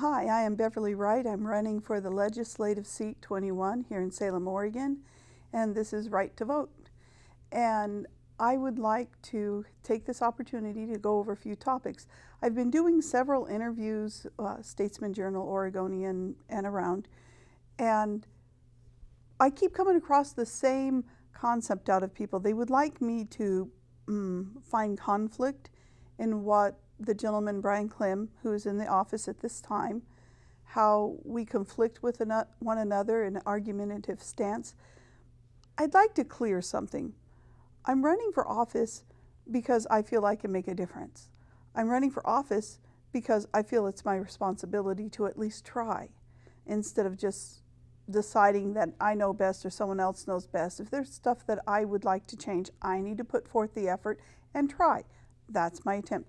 Hi, I am Beverly Wright. I'm running for the legislative seat 21 here in Salem, Oregon, and this is Right to Vote. And I would like to take this opportunity to go over a few topics. I've been doing several interviews, Statesman Journal, Oregonian, and around, and I keep coming across the same concept out of people. They would like me to find conflict in what the gentleman, Brian Clem, who is in the office at this time, how we conflict with one another in an argumentative stance. I'd like to clear something. I'm running for office because I feel I can make a difference. I'm running for office because I feel it's my responsibility to at least try, instead of just deciding that I know best or someone else knows best. If there's stuff that I would like to change, I need to put forth the effort and try. That's my attempt.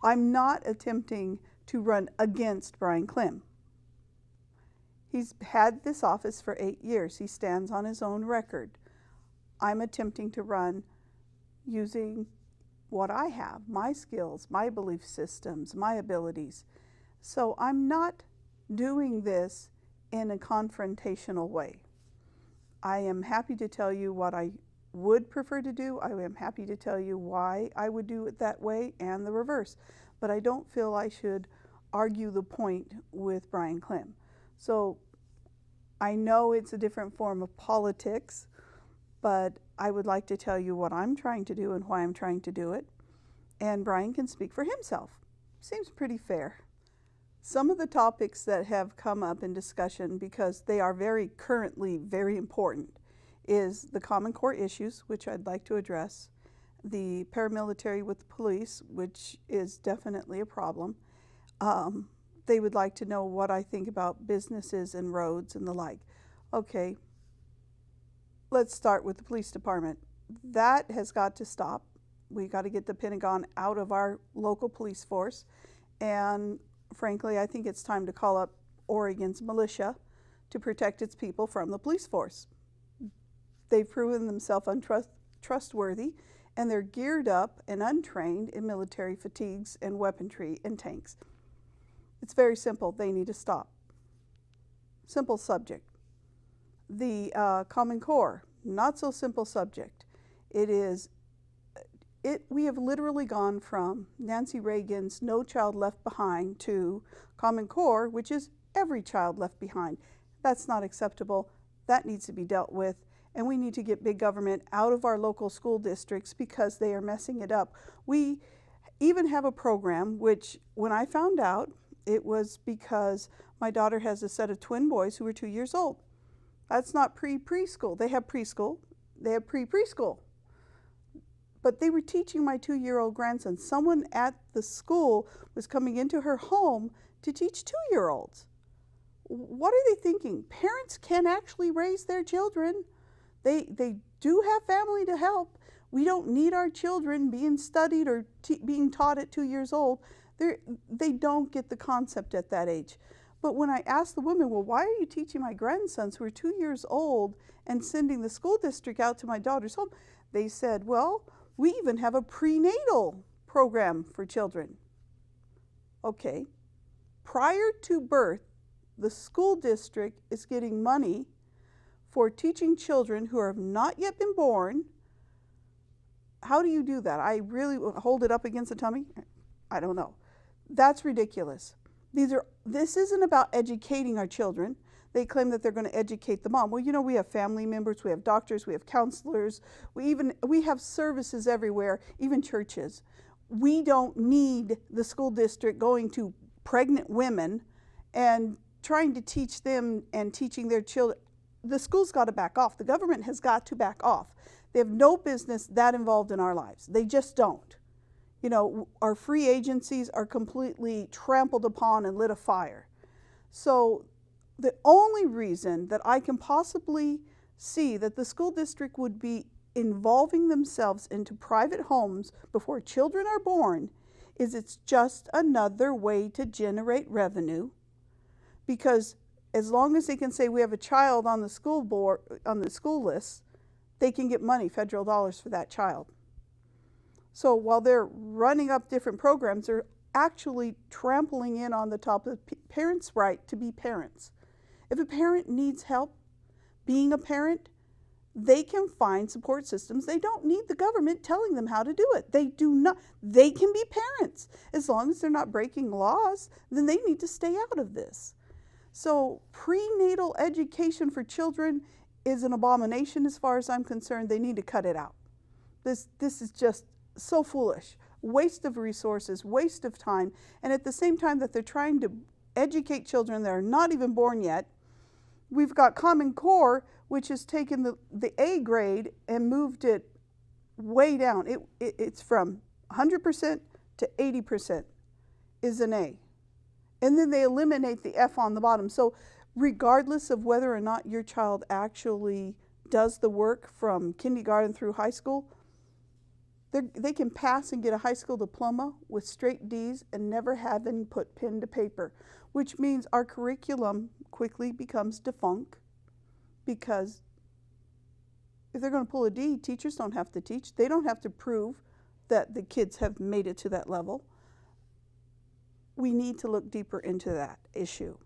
I'm not attempting to run against Brian Clem. He's had this office for 8 years. He stands on his own record. I'm attempting to run using what I have, my skills, my belief systems, my abilities. So I'm not doing this in a confrontational way. I am happy to tell you what I would prefer to do. I am happy to tell you why I would do it that way and the reverse. But I don't feel I should argue the point with Brian Clem. So I know it's a different form of politics, but I would like to tell you what I'm trying to do and why I'm trying to do it. And Brian can speak for himself. Seems pretty fair. Some of the topics that have come up in discussion, because they are currently very important, is the Common Core issues, which I'd like to address, the paramilitary with the police, which is definitely a problem. They would like to know what I think about businesses and roads and the like. Okay, let's start with the police department. That has got to stop. We got to get the Pentagon out of our local police force. And frankly, I think it's time to call up Oregon's militia to protect its people from the police force. They've proven themselves untrustworthy, and they're geared up and untrained in military fatigues and weaponry and tanks. It's very simple. They need to stop. Simple subject. The Common Core, not so simple subject. We have literally gone from Nancy Reagan's No Child Left Behind to Common Core, which is every child left behind. That's not acceptable. That needs to be dealt with. And we need to get big government out of our local school districts because they are messing it up. We even have a program, which when I found out, it was because my daughter has a set of twin boys who are 2 years old. That's not preschool. They have preschool. They have preschool. But they were teaching my 2-year-old grandson. Someone at the school was coming into her home to teach 2-year-olds. What are they thinking? Parents can actually raise their children. They do have family to help. We don't need our children being studied or being taught at 2 years old. They don't get the concept at that age. But when I asked the woman, well, why are you teaching my grandsons who are 2 years old and sending the school district out to my daughter's home? They said, well, we even have a prenatal program for children. Okay. Prior to birth, the school district is getting money for teaching children who have not yet been born. How do you do that? I really hold it up against the tummy? I don't know. That's ridiculous. This isn't about educating our children. They claim that they're going to educate the mom. Well, you know, we have family members, we have doctors, we have counselors, we have services everywhere, even churches. We don't need the school district going to pregnant women and trying to teach them and teaching their children. The school's got to back off. The government has got to back off. They have no business that involved in our lives. They just don't. You know, our free agencies are completely trampled upon and lit afire. So the only reason that I can possibly see that the school district would be involving themselves into private homes before children are born is it's just another way to generate revenue, because as long as they can say we have a child on the school board, on the school list, they can get money, federal dollars, for that child. So while they're running up different programs, they're actually trampling in on the top of parents' right to be parents. If a parent needs help being a parent, they can find support systems. They don't need the government telling them how to do it. They do not. They can be parents. As long as they're not breaking laws, then they need to stay out of this. So prenatal education for children is an abomination as far as I'm concerned. They need to cut it out. This is just so foolish. Waste of resources, waste of time. And at the same time that they're trying to educate children that are not even born yet, we've got Common Core, which has taken the A grade and moved it way down. It's from 100% to 80% is an A. And then they eliminate the F on the bottom. So regardless of whether or not your child actually does the work from kindergarten through high school, they can pass and get a high school diploma with straight D's and never having put pen to paper, which means our curriculum quickly becomes defunct, because if they're going to pull a D, teachers don't have to teach. They don't have to prove that the kids have made it to that level. We need to look deeper into that issue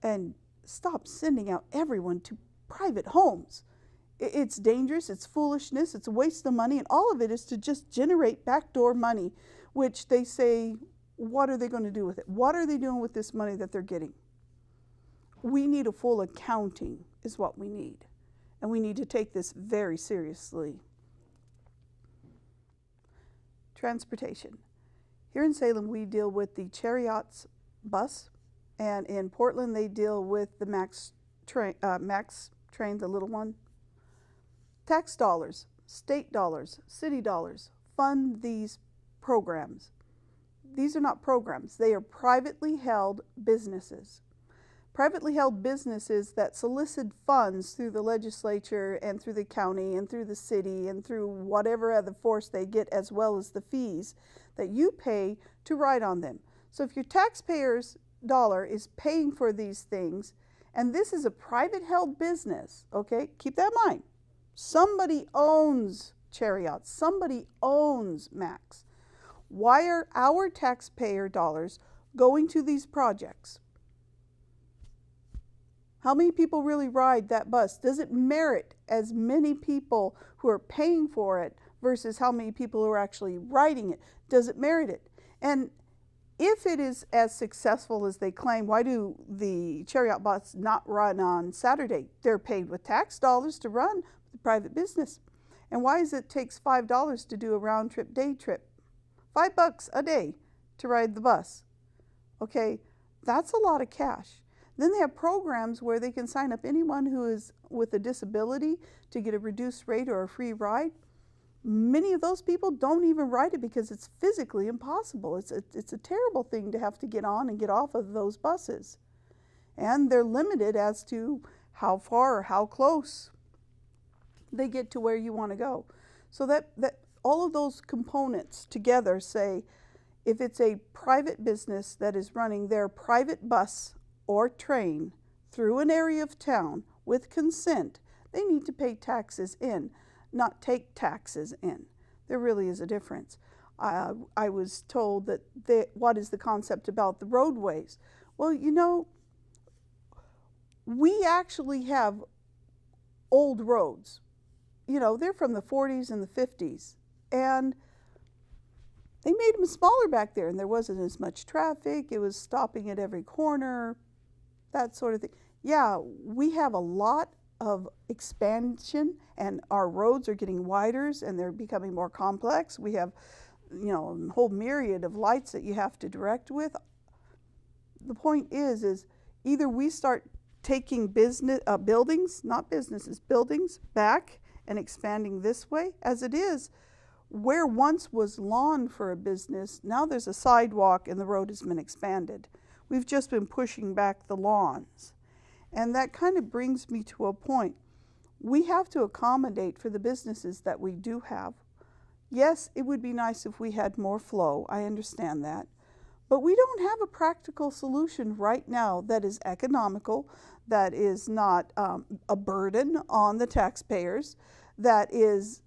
and stop sending out everyone to private homes. It's dangerous, it's foolishness, it's a waste of money, and all of it is to just generate backdoor money, which they say, what are they going to do with it? What are they doing with this money that they're getting? We need a full accounting is what we need, and we need to take this very seriously. Transportation. Here in Salem, we deal with the Chariots bus, and in Portland, they deal with the Max train, the little one. Tax dollars, state dollars, city dollars fund these programs. These are not programs. They are privately held businesses. Privately held businesses that solicit funds through the legislature and through the county and through the city and through whatever other force they get, as well as the fees that you pay to ride on them. So if your taxpayer's dollar is paying for these things, and this is a private held business, okay, keep that in mind. Somebody owns Chariots. Somebody owns Max. Why are our taxpayer dollars going to these projects? How many people really ride that bus? Does it merit as many people who are paying for it versus how many people who are actually riding it? Does it merit it? And if it is as successful as they claim, why do the Chariot bus not run on Saturday? They're paid with tax dollars to run the private business. And why is it takes $5 to do a round trip day trip? $5 a day to ride the bus. Okay, that's a lot of cash. Then they have programs where they can sign up anyone who is with a disability to get a reduced rate or a free ride. Many of those people don't even ride it because it's physically impossible. It's a terrible thing to have to get on and get off of those buses. And they're limited as to how far or how close they get to where you want to go. So that all of those components together say, if it's a private business that is running their private bus or train through an area of town with consent, they need to pay taxes in, not take taxes in. There really is a difference. I was told that what is the concept about the roadways? Well, you know, we actually have old roads. You know, they're from the 40s and the 50s, and they made them smaller back there, and there wasn't as much traffic. It was stopping at every corner, that sort of thing. Yeah, we have a lot of expansion, and our roads are getting wider and they're becoming more complex. We have, you know, a whole myriad of lights that you have to direct with. The point is either we start taking buildings, not businesses, buildings back and expanding this way. As it is, where once was lawn for a business, now there's a sidewalk and the road has been expanded. We've just been pushing back the lawns. And that kind of brings me to a point. We have to accommodate for the businesses that we do have. Yes, it would be nice if we had more flow. I understand that. But we don't have a practical solution right now that is economical, that is not a burden on the taxpayers, that is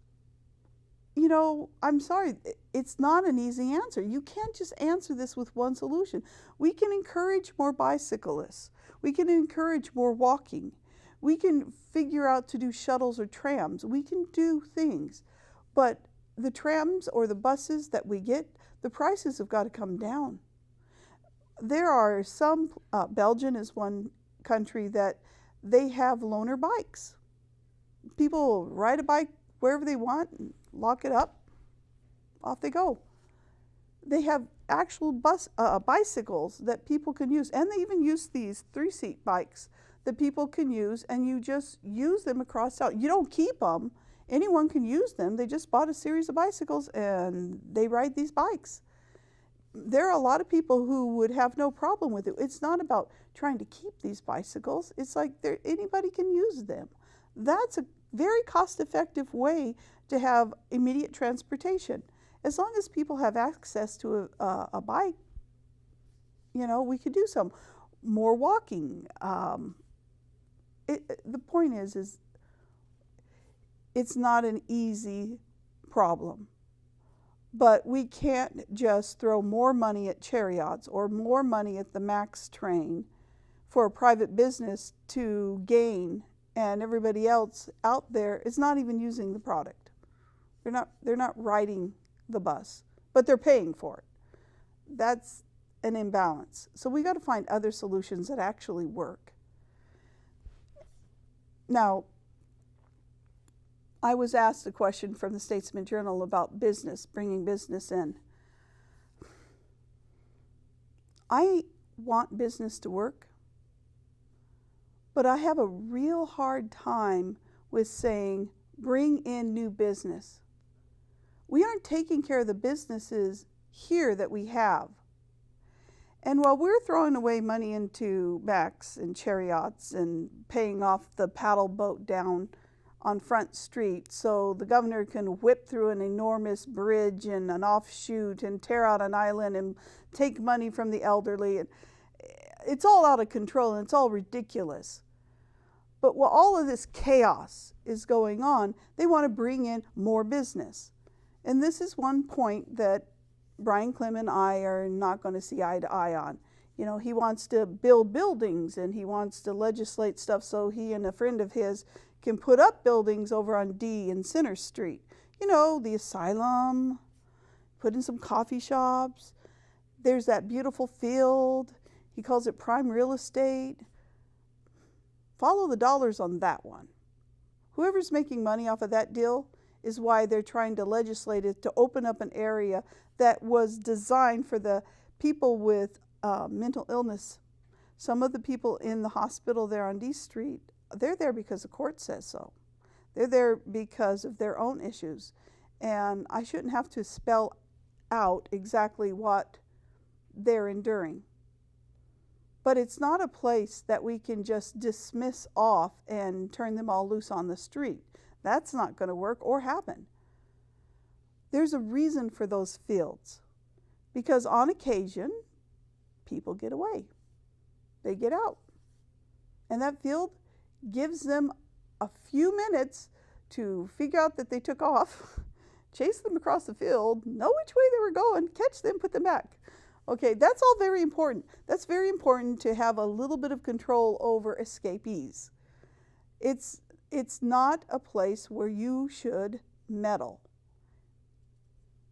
you know, I'm sorry, it's not an easy answer. You can't just answer this with one solution. We can encourage more bicyclists. We can encourage more walking. We can figure out to do shuttles or trams. We can do things. But the trams or the buses that we get, the prices have got to come down. There are some, Belgium is one country that they have loaner bikes. People ride a bike wherever they want, and lock it up, off they go. They have actual bicycles that people can use, and they even use these 3-seat bikes that people can use, and you just use them across town. You don't keep them. Anyone can use them. They just bought a series of bicycles and they ride these bikes. There are a lot of people who would have no problem with it. It's not about trying to keep these bicycles. It's like anybody can use them. That's a very cost-effective way to have immediate transportation. As long as people have access to a bike, you know, we could do some more walking. The point is it's not an easy problem. But we can't just throw more money at chariots or more money at the MAX train for a private business to gain, and everybody else out there is not even using the product. They're not riding the bus, but they're paying for it. That's an imbalance. So we got to find other solutions that actually work. Now, I was asked a question from the Statesman Journal about business, bringing business in. I want business to work, but I have a real hard time with saying, bring in new business. We aren't taking care of the businesses here that we have. And while we're throwing away money into MAX and chariots and paying off the paddle boat down on Front Street so the governor can whip through an enormous bridge and an offshoot and tear out an island and take money from the elderly. It's all out of control and it's all ridiculous. But while all of this chaos is going on, they want to bring in more business. And this is one point that Brian Clem and I are not going to see eye to eye on. You know, he wants to build buildings and he wants to legislate stuff so he and a friend of his can put up buildings over on D and Center Street. You know, the asylum, put in some coffee shops. There's that beautiful field. He calls it prime real estate. Follow the dollars on that one. Whoever's making money off of that deal is why they're trying to legislate it to open up an area that was designed for the people with mental illness. Some of the people in the hospital there on D Street, they're there because the court says so. They're there because of their own issues. And I shouldn't have to spell out exactly what they're enduring. But it's not a place that we can just dismiss off and turn them all loose on the street. That's not going to work or happen. There's a reason for those fields. Because on occasion, people get away. They get out. And that field gives them a few minutes to figure out that they took off, chase them across the field, know which way they were going, catch them, put them back. Okay, that's all very important. That's very important to have a little bit of control over escapees. It's not a place where you should meddle.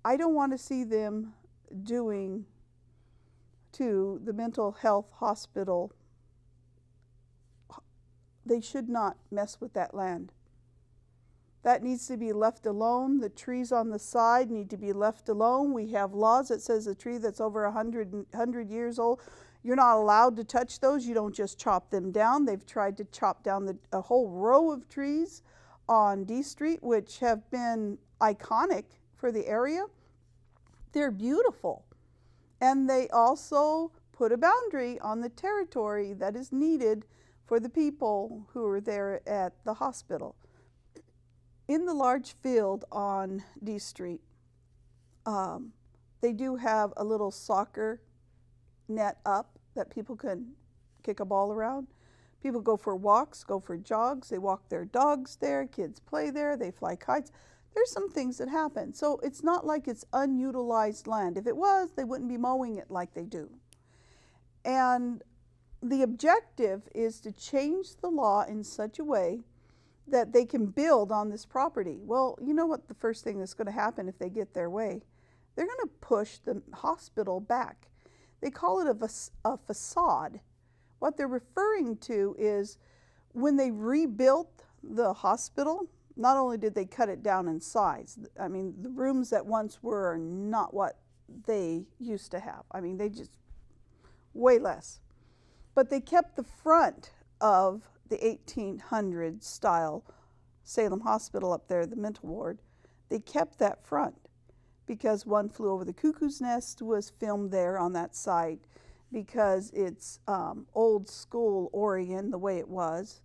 I don't want to see them doing to the mental health hospital. They should not mess with that land. That needs to be left alone. The trees on the side need to be left alone. We have laws that says a tree that's over 100 years old, you're not allowed to touch those. You don't just chop them down. They've tried to chop down a whole row of trees on D Street, which have been iconic for the area. They're beautiful. And they also put a boundary on the territory that is needed for the people who are there at the hospital. In the large field on D Street, they do have a little soccer net up that people can kick a ball around. People go for walks, go for jogs, they walk their dogs there, kids play there, they fly kites. There's some things that happen. So it's not like it's unutilized land. If it was, they wouldn't be mowing it like they do. And the objective is to change the law in such a way that they can build on this property. Well, you know what the first thing that's going to happen if they get their way? They're going to push the hospital back. They call it a facade. What they're referring to is when they rebuilt the hospital, not only did they cut it down in size, I mean, the rooms that once were are not what they used to have. I mean, they just, way less. But they kept the front of the 1800s style Salem Hospital up there, the mental ward. They kept that front because One Flew Over the Cuckoo's Nest was filmed there on that site, because it's old school Oregon the way it was.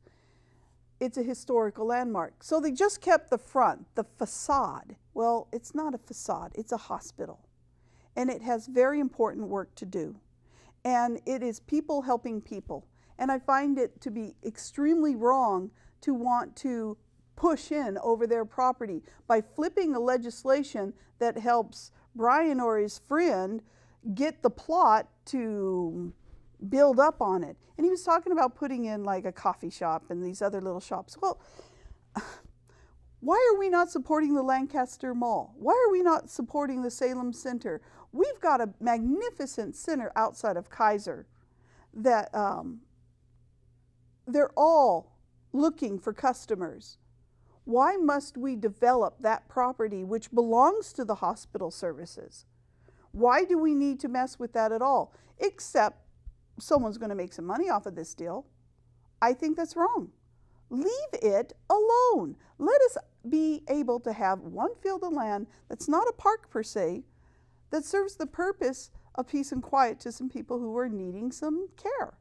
It's a historical landmark. So they just kept the front, the facade. Well, it's not a facade, it's a hospital. And it has very important work to do. And it is people helping people. And I find it to be extremely wrong to want to push in over their property by flipping a legislation that helps Brian or his friend get the plot to build up on it. And he was talking about putting in like a coffee shop and these other little shops. Well, why are we not supporting the Lancaster Mall? Why are we not supporting the Salem Center? We've got a magnificent center outside of Kaiser that they're all looking for customers. Why must we develop that property which belongs to the hospital services? Why do we need to mess with that at all? Except someone's going to make some money off of this deal. I think that's wrong. Leave it alone. Let us be able to have one field of land that's not a park per se, that serves the purpose of peace and quiet to some people who are needing some care.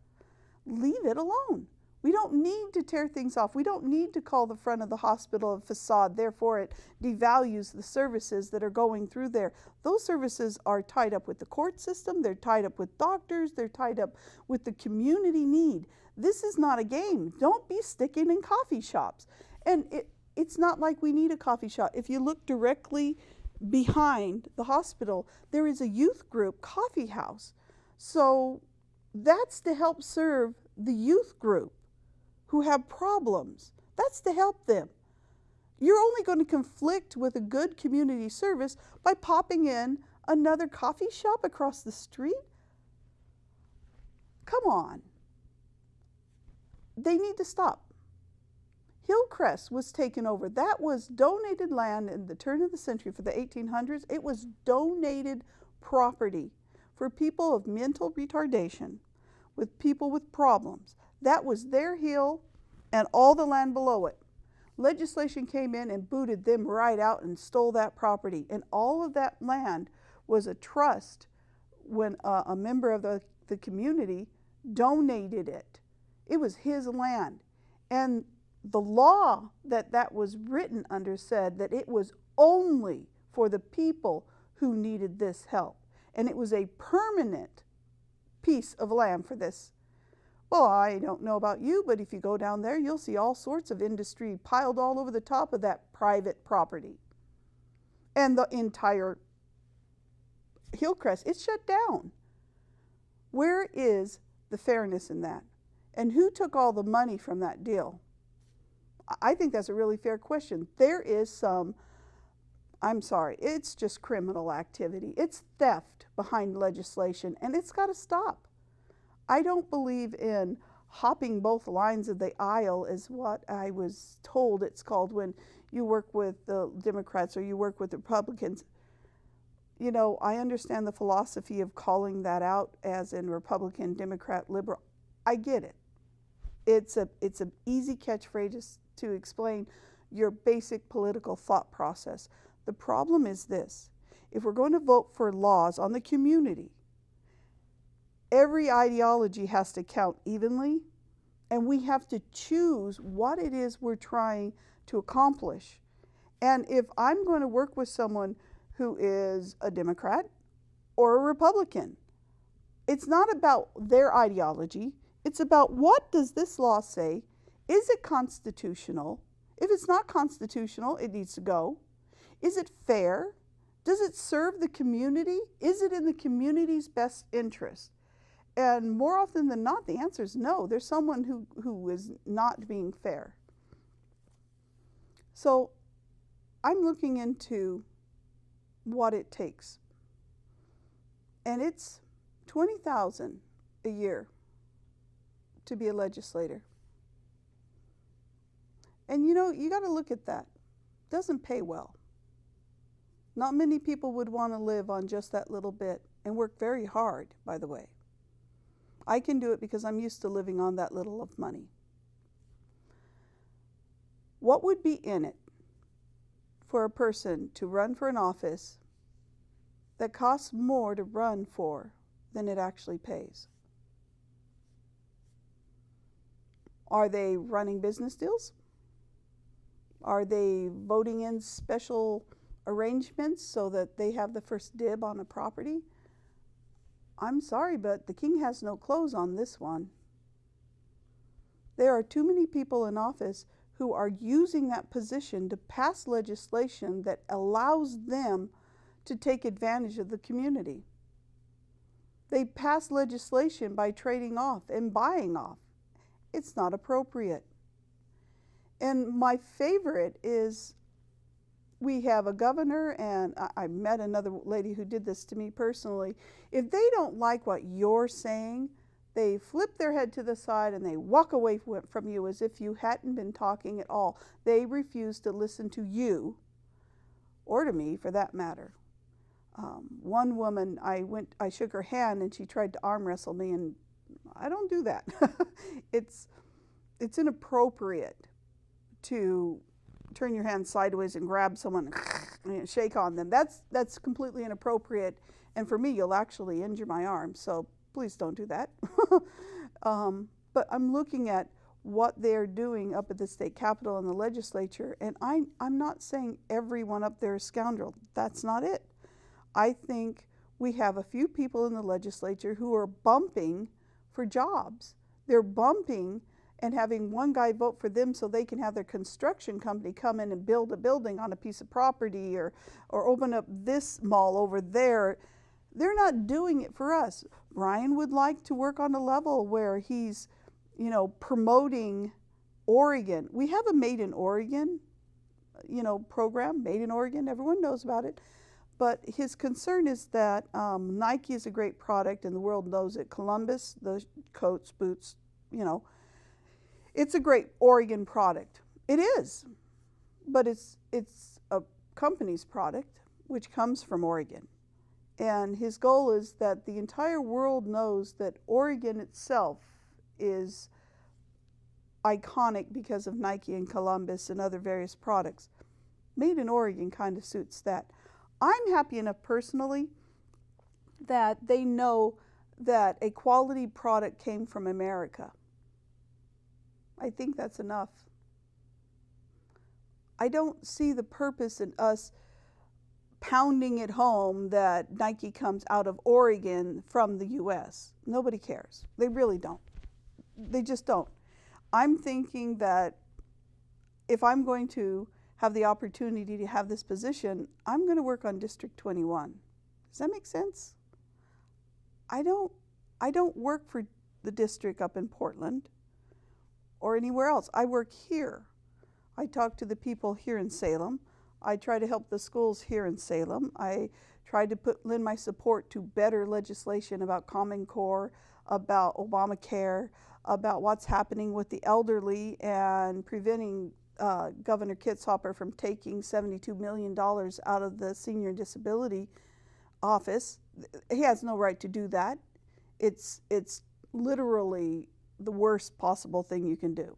Leave it alone. We don't need to tear things off. We don't need to call the front of the hospital a facade. Therefore, it devalues the services that are going through there. Those services are tied up with the court system. They're tied up with doctors. They're tied up with the community need. This is not a game. Don't be sticking in coffee shops. And it's not like we need a coffee shop. If you look directly behind the hospital, there is a youth group coffee house. So that's to help serve the youth group who have problems. That's to help them. You're only going to conflict with a good community service by popping in another coffee shop across the street? Come on. They need to stop. Hillcrest was taken over. That was donated land in the turn of the century for the 1800s. It was donated property for people of mental retardation, with people with problems. That was their hill and all the land below it. Legislation came in and booted them right out and stole that property. And all of that land was a trust when a member of the community donated it. It was his land. And the law that was written under said that it was only for the people who needed this help. And it was a permanent piece of land for this. Well, I don't know about you, but if you go down there, you'll see all sorts of industry piled all over the top of that private property. And the entire Hillcrest, it's shut down. Where is the fairness in that? And who took all the money from that deal? I think that's a really fair question. There is some, I'm sorry, it's just criminal activity. It's theft behind legislation, and it's got to stop. I don't believe in hopping both lines of the aisle, is what I was told it's called when you work with the Democrats or you work with the Republicans. You know, I understand the philosophy of calling that out as in Republican, Democrat, liberal. I get it. It's an easy catchphrase to explain your basic political thought process. The problem is this. If we're going to vote for laws on the community, every ideology has to count evenly, and we have to choose what it is we're trying to accomplish. And if I'm going to work with someone who is a Democrat or a Republican, it's not about their ideology. It's about, what does this law say? Is it constitutional? If it's not constitutional, it needs to go. Is it fair? Does it serve the community? Is it in the community's best interest? And more often than not, the answer is no. There's someone who is not being fair. So I'm looking into what it takes. And it's $20,000 a year to be a legislator. And you know, you got to look at that. It doesn't pay well. Not many people would want to live on just that little bit, and work very hard, by the way. I can do it because I'm used to living on that little of money. What would be in it for a person to run for an office that costs more to run for than it actually pays? Are they running business deals? Are they voting in special arrangements so that they have the first dib on a property? I'm sorry, but the king has no clothes on this one. There are too many people in office who are using that position to pass legislation that allows them to take advantage of the community. They pass legislation by trading off and buying off. It's not appropriate. And my favorite is, we have a governor, and I met another lady who did this to me personally. If they don't like what you're saying, they flip their head to the side and they walk away from you as if you hadn't been talking at all. They refuse to listen to you, or to me for that matter. One woman, I shook her hand and she tried to arm wrestle me, and I don't do that. It's inappropriate to turn your hand sideways and grab someone and shake on them. That's completely inappropriate, and for me, you'll actually injure my arm, so please don't do that. But I'm looking at what they're doing up at the state capitol and the legislature, and I'm not saying everyone up there is scoundrel. That's not it. I think we have a few people in the legislature who are bumping for jobs. They're bumping and having one guy vote for them so they can have their construction company come in and build a building on a piece of property, or open up this mall over there. They're not doing it for us. Brian would like to work on a level where he's, you know, promoting Oregon. We have a Made in Oregon, you know, program, Made in Oregon. Everyone knows about it. But his concern is that Nike is a great product and the world knows it. Columbus, the coats, boots, you know, it's a great Oregon product. It is, but it's a company's product which comes from Oregon. And his goal is that the entire world knows that Oregon itself is iconic because of Nike and Columbus and other various products. Made in Oregon kind of suits that. I'm happy enough personally that they know that a quality product came from America. I think that's enough. I don't see the purpose in us pounding it home that Nike comes out of Oregon from the US. Nobody cares. They really don't. They just don't. I'm thinking that if I'm going to have the opportunity to have this position, I'm going to work on District 21. Does that make sense? I don't work for the district up in Portland or anywhere else. I work here. I talk to the people here in Salem. I try to help the schools here in Salem. I try to lend my support to better legislation about Common Core, about Obamacare, about what's happening with the elderly and preventing Governor Kitzhaber from taking $72 million out of the senior disability office. He has no right to do that. It's literally the worst possible thing you can do.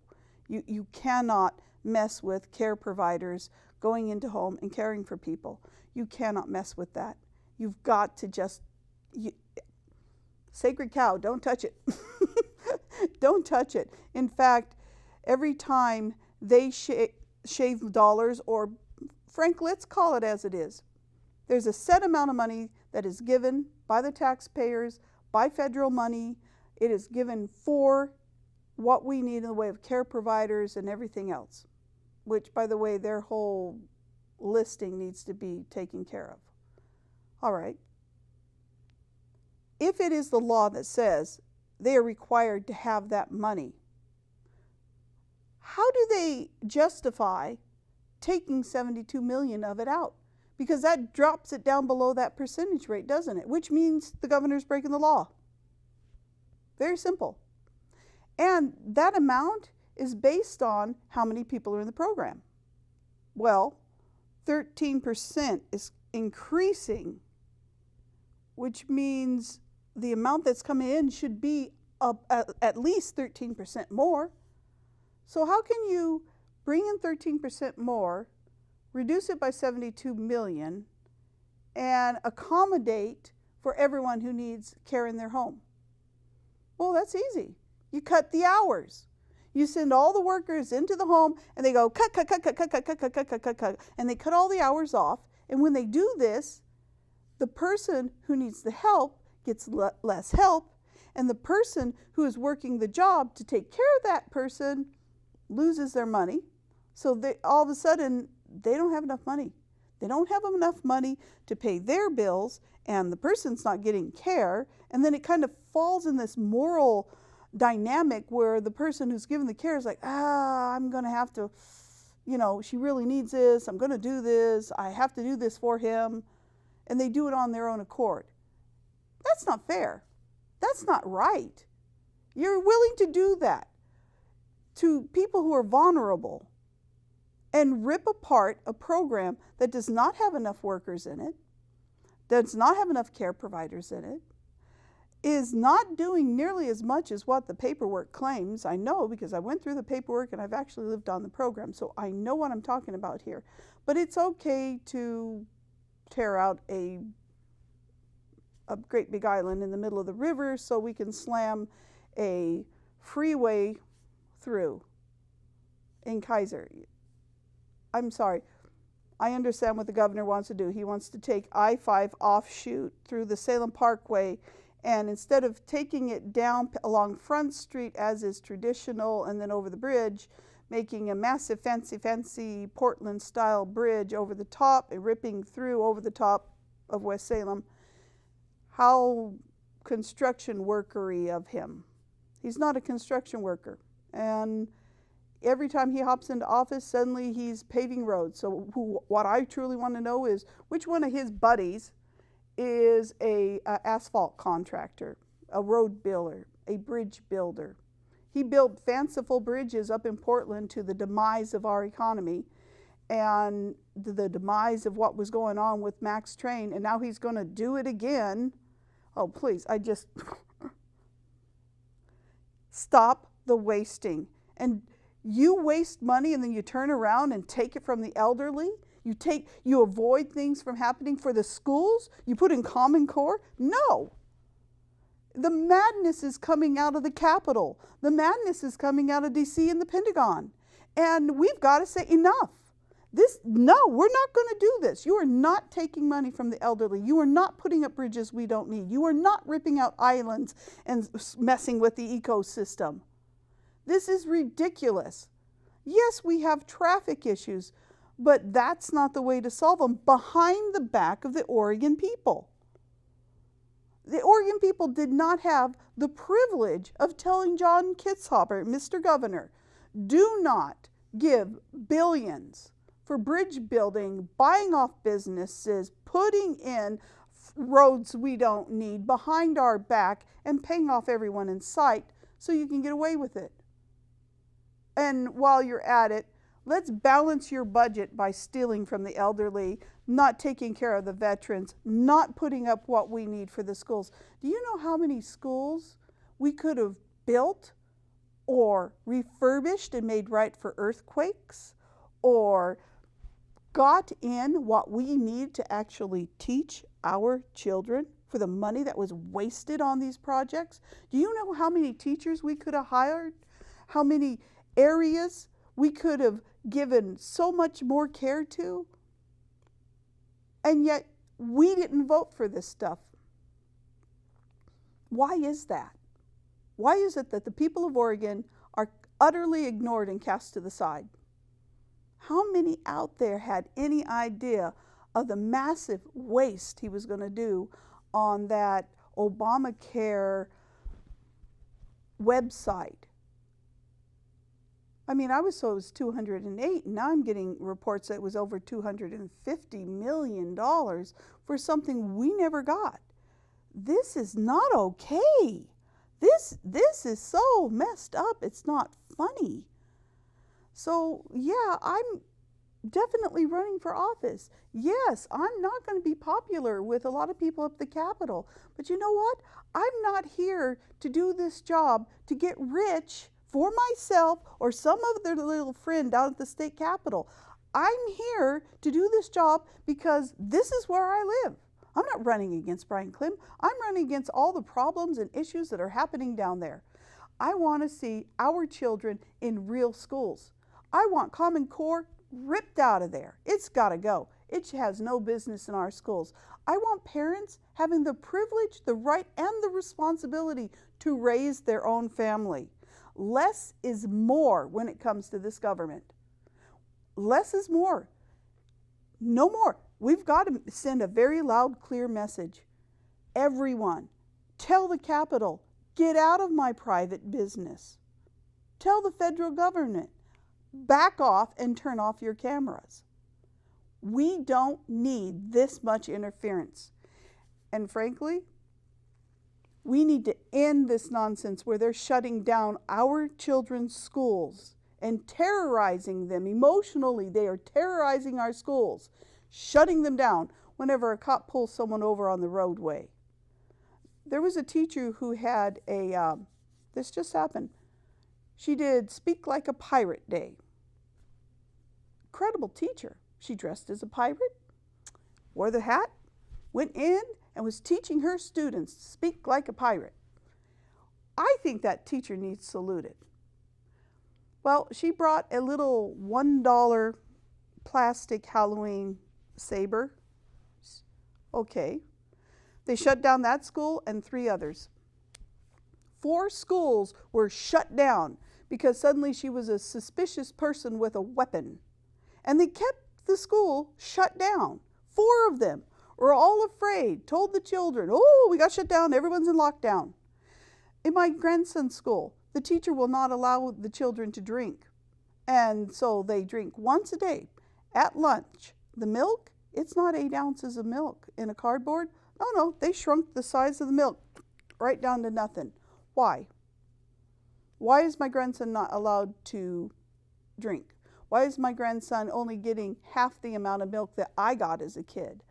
You cannot mess with care providers going into home and caring for people. You cannot mess with that. You've got to just, sacred cow, don't touch it. Don't touch it. In fact, every time they shave dollars, or frank, let's call it as it is. There's a set amount of money that is given by the taxpayers, by federal money. It is given for what we need in the way of care providers and everything else, which, by the way, their whole listing needs to be taken care of. All right. If it is the law that says they are required to have that money, how do they justify taking 72 million of it out? Because that drops it down below that percentage rate, doesn't it? Which means the governor's breaking the law. Very simple. And that amount is based on how many people are in the program. Well, 13% is increasing, which means the amount that's coming in should be at least 13% more. So how can you bring in 13% more, reduce it by 72 million, and accommodate for everyone who needs care in their home? Well, that's easy. You cut the hours. You send all the workers into the home and they go cut, cut, cut, cut, cut, cut, cut, cut, cut, cut, cut, cut, and they cut all the hours off. And when they do this, the person who needs the help gets less help, and the person who is working the job to take care of that person loses their money. So all of a sudden, they don't have enough money. They don't have enough money to pay their bills, and the person's not getting care. And then it kind of falls in this moral dynamic where the person who's given the care is like, I'm going to have to, she really needs this. I'm going to do this. I have to do this for him. And they do it on their own accord. That's not fair. That's not right. You're willing to do that to people who are vulnerable and rip apart a program that does not have enough workers in it, does not have enough care providers in it, is not doing nearly as much as what the paperwork claims. I know because I went through the paperwork and I've actually lived on the program, so I know what I'm talking about here. But it's okay to tear out a great big island in the middle of the river so we can slam a freeway through in Kaiser. I'm sorry. I understand what the governor wants to do. He wants to take I-5 offshoot through the Salem Parkway, and instead of taking it down along Front Street as is traditional and then over the bridge, making a massive fancy Portland-style bridge over the top and ripping through over the top of West Salem. How construction workery of him. He's not a construction worker. And every time he hops into office, suddenly he's paving roads. So what I truly want to know is which one of his buddies is a asphalt contractor, a road builder, a bridge builder. He built fanciful bridges up in Portland to the demise of our economy and the demise of what was going on with Max Train, and now he's going to do it again. Oh, please, stop the wasting. And you waste money and then you turn around and take it from the elderly. You avoid things from happening for the schools. You put in Common Core. No. The madness is coming out of the Capitol. The madness is coming out of DC and the Pentagon. And we've got to say enough. No, we're not going to do this. You are not taking money from the elderly. You are not putting up bridges we don't need. You are not ripping out islands and messing with the ecosystem. This is ridiculous. Yes, we have traffic issues, but that's not the way to solve them behind the back of the Oregon people. The Oregon people did not have the privilege of telling John Kitzhaber, Mr. Governor, do not give billions for bridge building, buying off businesses, putting in roads we don't need behind our back, and paying off everyone in sight so you can get away with it. And while you're at it, let's balance your budget by stealing from the elderly, not taking care of the veterans, not putting up what we need for the schools. Do you know how many schools we could have built or refurbished and made right for earthquakes, or got in what we need to actually teach our children for the money that was wasted on these projects? Do you know how many teachers we could have hired? How many areas we could have given so much more care to? And yet we didn't vote for this stuff. Why is that? Why is it that the people of Oregon are utterly ignored and cast to the side? How many out there had any idea of the massive waste he was going to do on that Obamacare website? I mean, I was told it was 208, and now I'm getting reports that it was over $250 million for something we never got. This is not okay. This is so messed up. It's not funny. So, yeah, I'm definitely running for office. Yes, I'm not going to be popular with a lot of people at the Capitol. But you know what? I'm not here to do this job to get rich for myself or some other little friend down at the state capitol. I'm here to do this job because this is where I live. I'm not running against Brian Klim. I'm running against all the problems and issues that are happening down there. I want to see our children in real schools. I want Common Core ripped out of there. It's got to go. It has no business in our schools. I want parents having the privilege, the right, and the responsibility to raise their own family. Less is more when it comes to this government. Less is more. No more. We've got to send a very loud, clear message. Everyone, tell the Capitol, get out of my private business. Tell the federal government, back off and turn off your cameras. We don't need this much interference. And frankly, we need to end this nonsense where they're shutting down our children's schools and terrorizing them emotionally. They are terrorizing our schools, shutting them down whenever a cop pulls someone over on the roadway. There was a teacher who had this just happened. She did Speak Like a Pirate Day. Incredible teacher. She dressed as a pirate, wore the hat, went in, and was teaching her students to speak like a pirate. I think that teacher needs saluted. Well, she brought a little $1 plastic Halloween saber. Okay. They shut down that school and 3 others. 4 schools were shut down because suddenly she was a suspicious person with a weapon. And they kept the school shut down. 4 of them were all afraid, told the children, oh, we got shut down, everyone's in lockdown. In my grandson's school, the teacher will not allow the children to drink. And so they drink once a day at lunch. The milk, it's not 8 ounces of milk in a cardboard. No, they shrunk the size of the milk right down to nothing. Why? Why is my grandson not allowed to drink? Why is my grandson only getting half the amount of milk that I got as a kid?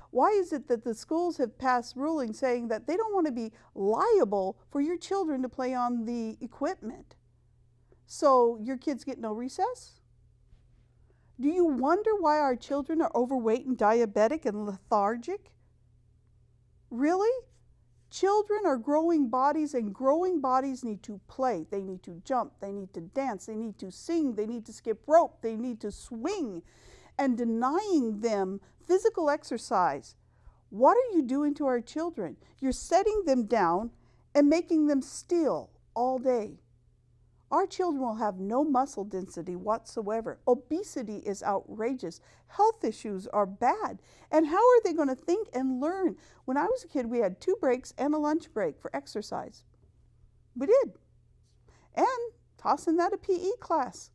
Why is it that the schools have passed rulings saying that they don't want to be liable for your children to play on the equipment? So your kids get no recess? Do you wonder why our children are overweight and diabetic and lethargic? Really? Children are growing bodies, and growing bodies need to play. They need to jump. They need to dance. They need to sing. They need to skip rope. They need to swing. And denying them physical exercise, what are you doing to our children? You're setting them down and making them still all day. Our children will have no muscle density whatsoever. Obesity is outrageous. Health issues are bad. And how are they going to think and learn? When I was a kid, we had 2 breaks and a lunch break for exercise. We did. And toss in that a PE class.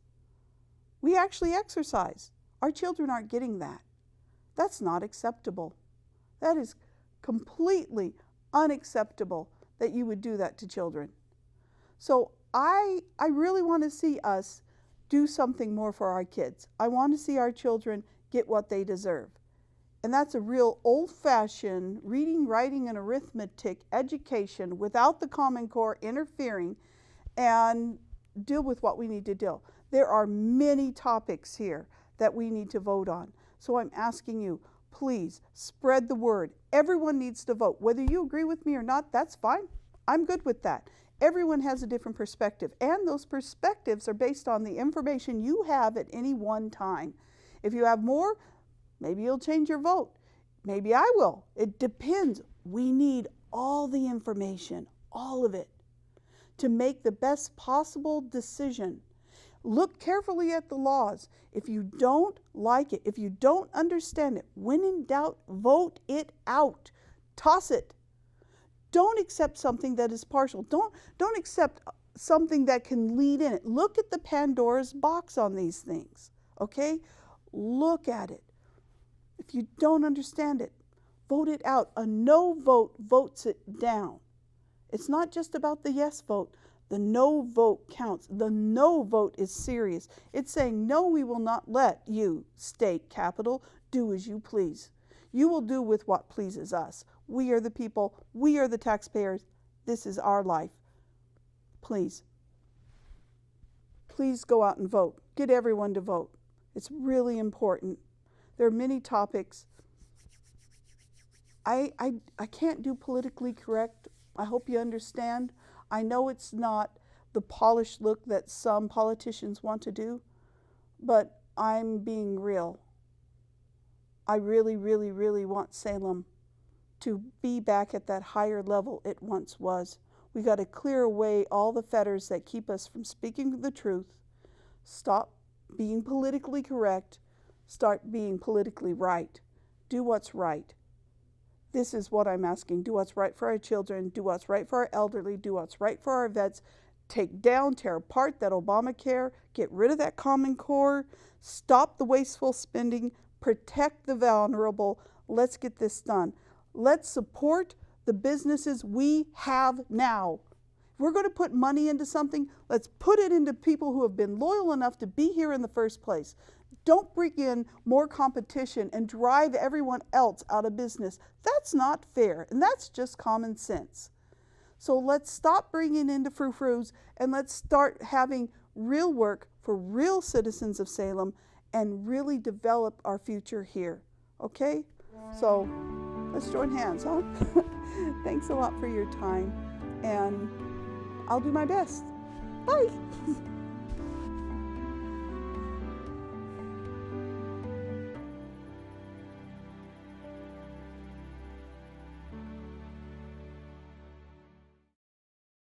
We actually exercise. Our children aren't getting that. That's not acceptable. That is completely unacceptable that you would do that to children. So I really want to see us do something more for our kids. I want to see our children get what they deserve. And that's a real old-fashioned reading, writing, and arithmetic education without the Common Core interfering, and deal with what we need to deal. There are many topics here that we need to vote on. So I'm asking you, please spread the word. Everyone needs to vote. Whether you agree with me or not, that's fine. I'm good with that. Everyone has a different perspective, and those perspectives are based on the information you have at any one time. If you have more, maybe you'll change your vote. Maybe I will. It depends. We need all the information, all of it, to make the best possible decision. Look carefully at the laws. If you don't like it, if you don't understand it, when in doubt, vote it out. Toss it. Don't accept something that is partial. Don't accept something that can lead in it. Look at the Pandora's box on these things, okay? Look at it. If you don't understand it, vote it out. A no vote votes it down. It's not just about the yes vote. The no vote counts. The no vote is serious. It's saying, no, we will not let you, state capital, do as you please. You will do with what pleases us. We are the people. We are the taxpayers. This is our life. Please. Please go out and vote. Get everyone to vote. It's really important. There are many topics. I can't do politically correct. I hope you understand. I know it's not the polished look that some politicians want to do, but I'm being real. I really, really, really want Salem to be back at that higher level it once was. We got to clear away all the fetters that keep us from speaking the truth. Stop being politically correct. Start being politically right. Do what's right. This is what I'm asking. Do what's right for our children. Do what's right for our elderly. Do what's right for our vets. Take down, tear apart that Obamacare. Get rid of that Common Core. Stop the wasteful spending. Protect the vulnerable. Let's get this done. Let's support the businesses we have now. If we're going to put money into something, let's put it into people who have been loyal enough to be here in the first place. Don't bring in more competition and drive everyone else out of business. That's not fair, and that's just common sense. So let's stop bringing in the frou-frous, and let's start having real work for real citizens of Salem and really develop our future here. Okay? So let's join hands, huh? Thanks a lot for your time, and I'll do my best. Bye.